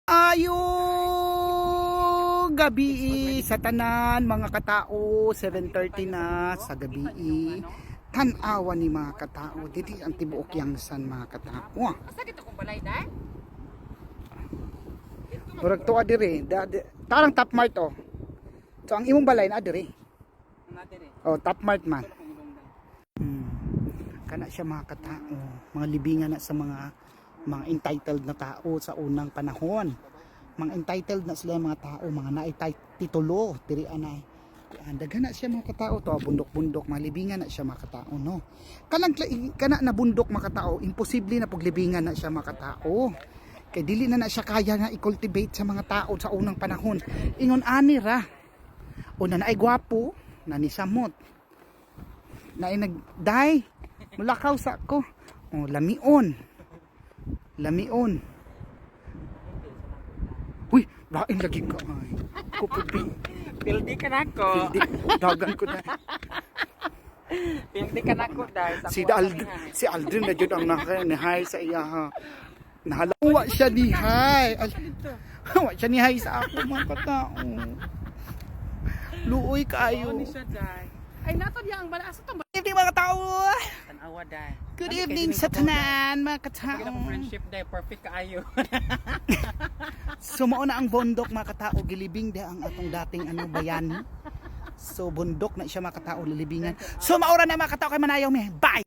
Ayo gabi sa tanan mga katao, 7:30 na sa gabi. Tan-awa ni mga katao dito ang tibuok yangsan mga katao. Asa dito kung balay dai? Murag to adire, tarang top mart oh. So ang imong balay na adire. Oh, top mart man. Kana siya mga katao, mga libingan na sa mga entitled na tao sa unang panahon. Mga entitled na sila mga tao, mga naititulo, diri anay. Daghan na siya mga katao to, bundok-bundok, mga libingan na siya mga katao, no. Kana na bundok mga katao, imposible na paglibingan na siya mga katao. Kay dili na siya kaya nga i-cultivate sa mga tao sa unang panahon. Ingon ani ra. Una na ay gwapo, na ni samot. Na ay nagday, mulakaw sa ko. Oh, lamion. Uy, lain lagi ka ay. Kupubi. Pildi ka nako. Dagan ko na. Pildi ka nako dai. Si Aldrin na jud ang nakahay sa iya ha. Nahalawa siya ni hay. Wa siya ni hay sa ako mga katao. Luoy kayo. Ni siya dai. Ay nato diya ang bala asa to. Good evening mga katao. Tanawa dai. Good evening sa tanan mga katao. Ang friendship dai perfect kaayo. Sumao na ang bundok mga katao, gilibing da ang atong dating bayani. So bundok na siya mga katao lilibingan. So maura na mga katao kay manayaw mi. Bye.